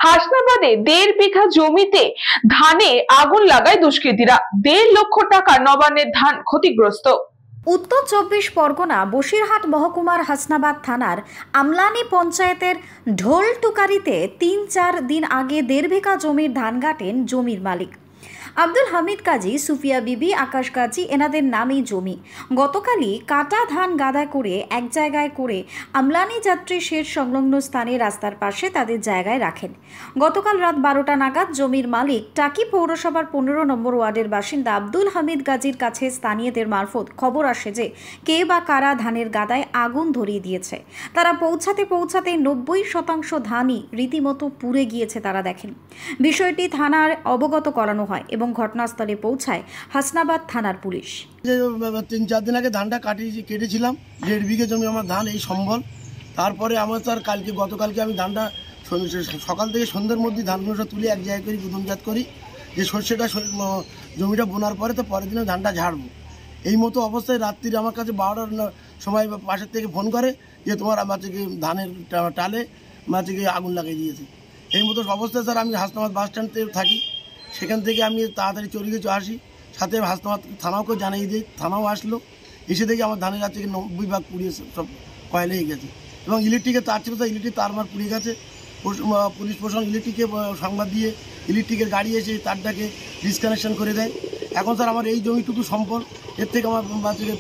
হাসনাবাদে 1.5 বিঘা জমিতে ধানে আগুন লাগায় দুষ্কৃতীরা। 1.5 লক্ষ টাকা নবান্নের ধান ক্ষতিগ্রস্ত। উত্তর 24 পরগনা বসিরহাট মহকুমার হাসনাবাদ থানার আমলানি পঞ্চায়েতের ঢোলটুকারিতে 3-4 দিন আগে 1.5 বিঘা জমির ধান কাটেন জমির মালিক আব্দুল হামিদ কাজী, সুফিয়া বিবি, আকাশ কাজী, এনাদের নামেই জমি। গতকালই কাটা ধান গাদা করে এক জায়গায় করে আমলানি যাত্রী শেড সংলগ্ন স্থানে রাস্তার পাশে তাদের জায়গায় রাখেন। গতকাল রাত 12টা নাগাদ জমির মালিক টাকি পৌরসভার 15 নম্বর ওয়ার্ডের বাসিন্দা আব্দুল হামিদ গাজীর কাছে স্থানীয়দের মারফত খবর আসে যে কে বা কারা ধানের গাদায় আগুন ধরিয়ে দিয়েছে। তারা পৌঁছাতে 90% ধানই রীতিমতো পুড়ে গিয়েছে তারা দেখেন। বিষয়টি থানার অবগত করানো হয় এবং ঘটনাস্থলে পৌঁছায় হাসনাবাদ থানার পুলিশ। 3-4 দিন আগে ধানটা কেটেছিলাম, 1.5 বিঘা জমি আমার ধান এই সম্বল। তারপরে আমার স্যার গতকালকে আমি ধানটা সকাল থেকে সন্ধ্যের মধ্যে ধানগুলো তুলে এক জায়গায় করি গুদমজাত করি, যে সর্ষেটা জমিটা বোনার পরে তো পরের দিনে ধানটা ঝাড়বো। এই মতো অবস্থায় রাত্রিরে আমার কাছে 12টার সময় পাশের থেকে ফোন করে যে তোমার ধানের টালে আগুন লাগিয়ে দিয়েছে। এই মতো অবস্থায় স্যার আমি হাসনাবাদ বাস স্ট্যান্ডে থাকি, সেখান থেকে আমি তাড়াতাড়ি চলে আসি, সাথে হাসনাবাদ থানাকেও জানিয়ে দিই। থানাও আসলো, এসে দেখি আমার ধানের গাছ থেকে 90 ভাগ পুড়িয়ে সব কয়লা হয়ে গেছে এবং ইলেকট্রিকের তার ছিল, ইলেকট্রিক তার আমার পুড়ে গেছে। পুলিশ প্রশাসন ইলেকট্রিকে সংবাদ দিয়ে ইলেকট্রিকের গাড়ি এসে তারটাকে ডিসকানেকশন করে দেয়। এখন স্যার আমার এই জমিটুকু সম্পদ, এর থেকে আমার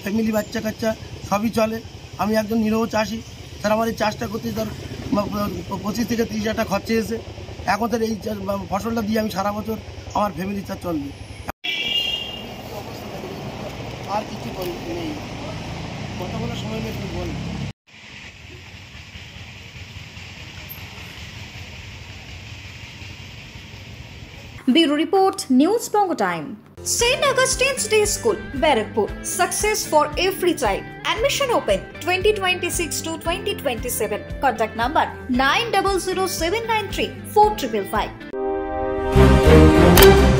ফ্যামিলি বাচ্চা কাচ্চা সবই চলে। আমি একজন নিরহ চাষি স্যার, আমার এই চাষটা করতে স্যার 25 থেকে 30 হাজার টাকা খরচা এসে এখন স্যার এই ফসলটা দিয়ে আমি সারা বছর আমার ফ্যামিলি তার চলবে। আর কিছু নেই, কথা বলার সময় নেই, বল। Bureau Report, News Bongo Time. St. Augustine's Day School, Barakpur. Success for every child. Admission open 2026 to 2027. Contact number 900793 4555.